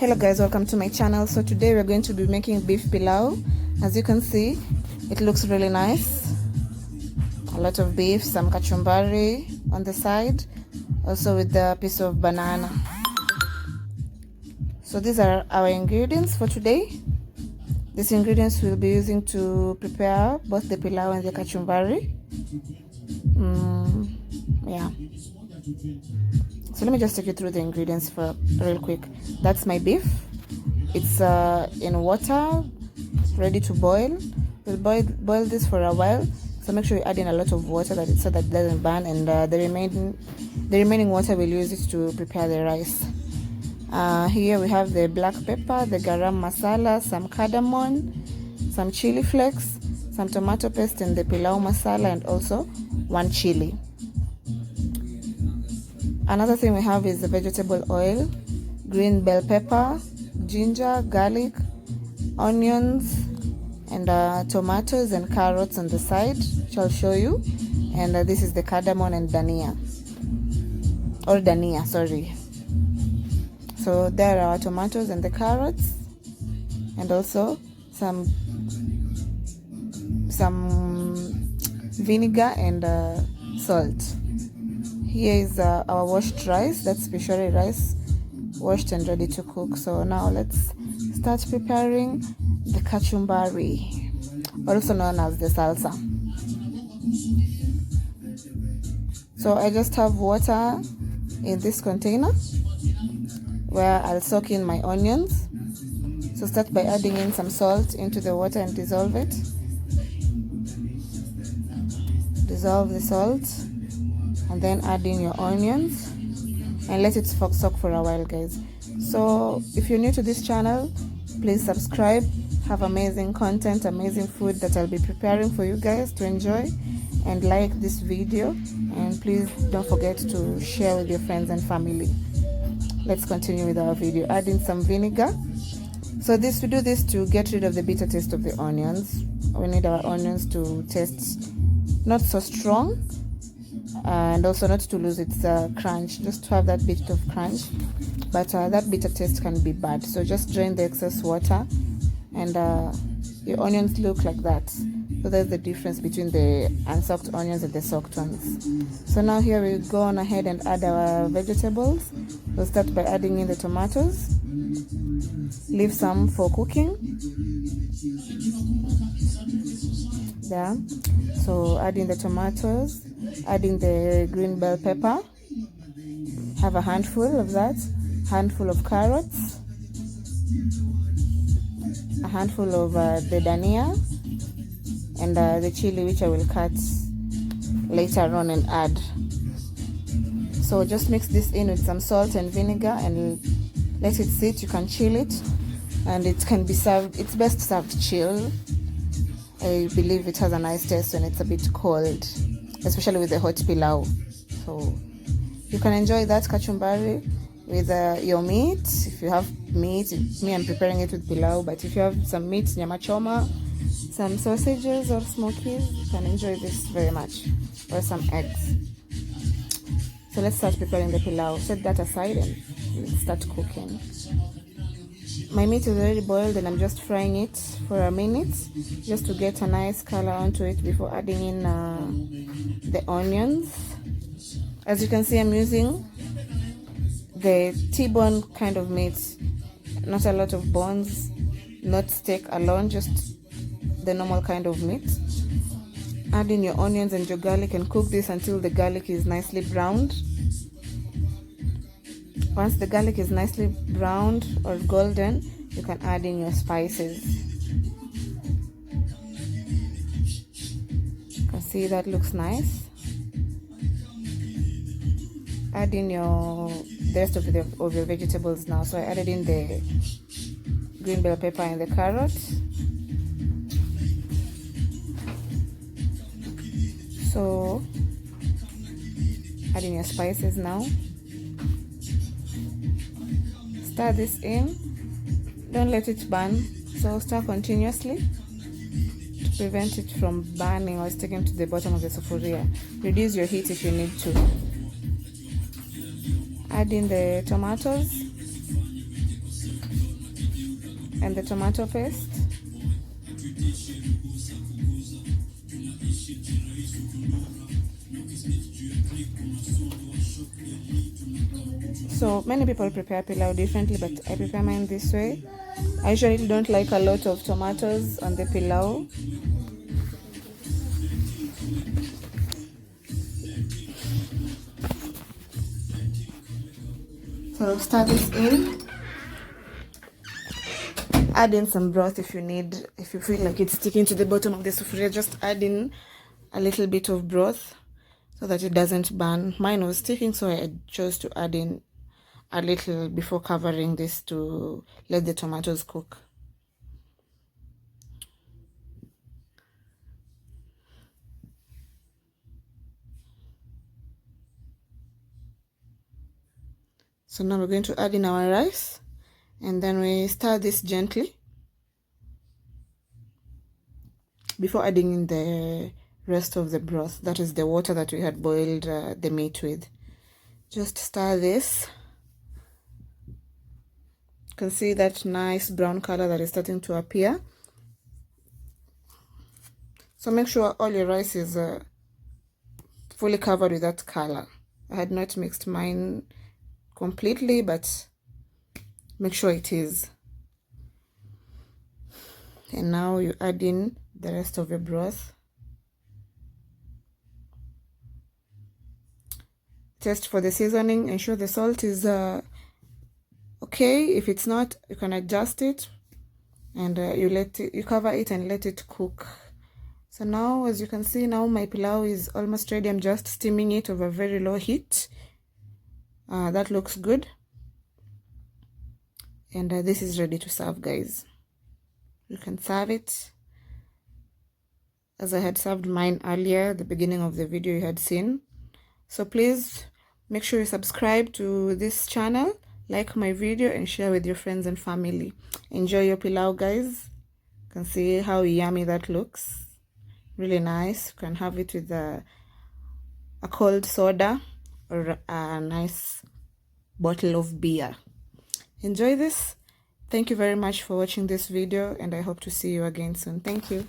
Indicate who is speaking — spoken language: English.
Speaker 1: Hello guys, welcome to my channel. So today we're going to be making beef pilau. As you can see, it looks really nice. A lot of beef, some kachumbari on the side, also with the piece of banana. So these are our ingredients for today. These ingredients we'll be using to prepare both the pilau and the kachumbari. Yeah. So let me just take you through the ingredients for real quick. That's my beef. It's in water, ready to boil. We'll boil this for a while. So make sure you add in a lot of water so that it doesn't burn. And the remaining water we'll use it to prepare the rice. Here we have the black pepper, the garam masala, some cardamom, some chili flakes, some tomato paste, and the pilau masala, and also one chili. Another thing we have is the vegetable oil, green bell pepper, ginger, garlic, onions, and tomatoes and carrots on the side, which I'll show you. And this is the cardamom and dania, sorry. So there are our tomatoes and the carrots, and also some vinegar and salt. Here is our washed rice. That's pishori rice, washed and ready to cook. So now let's start preparing the kachumbari, also known as the salsa. So I just have water in this container where I'll soak in my onions. So start by adding in some salt into the water and dissolve it. Dissolve the salt, and then add in your onions and let it soak for a while, guys. So if you're new to this channel, please subscribe. Have amazing content, amazing food that I'll be preparing for you guys to enjoy, and like this video, and please don't forget to share with your friends and family. Let's continue with our video. Add in some vinegar. So we do this to get rid of the bitter taste of the onions. We need our onions to taste not so strong, and also not to lose its crunch, just to have that bit of crunch, but that bitter taste can be bad. So just drain the excess water, and your onions look like that. So there's the difference between the unsoaked onions and the soaked ones. So now here we go on ahead and add our vegetables. We'll start by adding in the tomatoes. Leave some for cooking. There. So adding the tomatoes, adding the green bell pepper, have a handful of that, handful of carrots, a handful of the dania, and the chili, which I will cut later on and add. So just mix this in with some salt and vinegar and let it sit. You can chill it, and it can be served. It's best served chilled. I believe it has a nice taste when it's a bit cold, especially with the hot pilau. So you can enjoy that kachumbari with your meat. If you have meat, me, I'm preparing it with pilau, but if you have some meat, nyama choma, some sausages or smokies, you can enjoy this very much, or some eggs. So let's start preparing the pilau. Set that aside and let's start cooking. My meat is already boiled, and I'm just frying it for a minute just to get a nice color onto it before adding in the onions. As you can see, I'm using the T-bone kind of meat, not a lot of bones, not steak alone, just the normal kind of meat. Add in your onions and your garlic and cook this until the garlic is nicely browned. Once the garlic is nicely browned or golden, you can add in your spices. You can see that looks nice. Add in the rest of your vegetables now. So I added in the green bell pepper and the carrot. So add in your spices now. Stir this in. Don't let it burn. So stir continuously to prevent it from burning or sticking to the bottom of the sufuria. Reduce your heat if you need to. Add in the tomatoes. and the tomato paste. So many people prepare pilau differently, but I prepare mine this way. I usually don't like a lot of tomatoes on the pilau. So stir this in. Add in some broth if you need. If you feel like it's sticking to the bottom of the sufuria, just add in a little bit of broth so that it doesn't burn. Mine was sticking, so I chose to add in a little before covering this to let the tomatoes cook. So now we're going to add in our rice, and then we stir this gently before adding in the rest of the broth, that is the water that we had boiled the meat with. Just stir this. You can see that nice brown color that is starting to appear. So make sure all your rice is fully covered with that color. I had not mixed mine completely, but make sure it is. And now you add in the rest of the broth. Test for the seasoning, ensure the salt is okay. If it's not, you can adjust it, and you cover it and let it cook. So now, as you can see, now my pilau is almost ready. I'm just steaming it over very low heat. That looks good, and this is ready to serve, guys. You can serve it as I had served mine earlier, the beginning of the video you had seen. So please make sure you subscribe to this channel, like my video, and share with your friends and family. Enjoy your pilau, guys. You can see how yummy that looks. Really nice. You can have it with a cold soda or a nice bottle of beer. Enjoy this. Thank you very much for watching this video, and I hope to see you again soon. Thank you.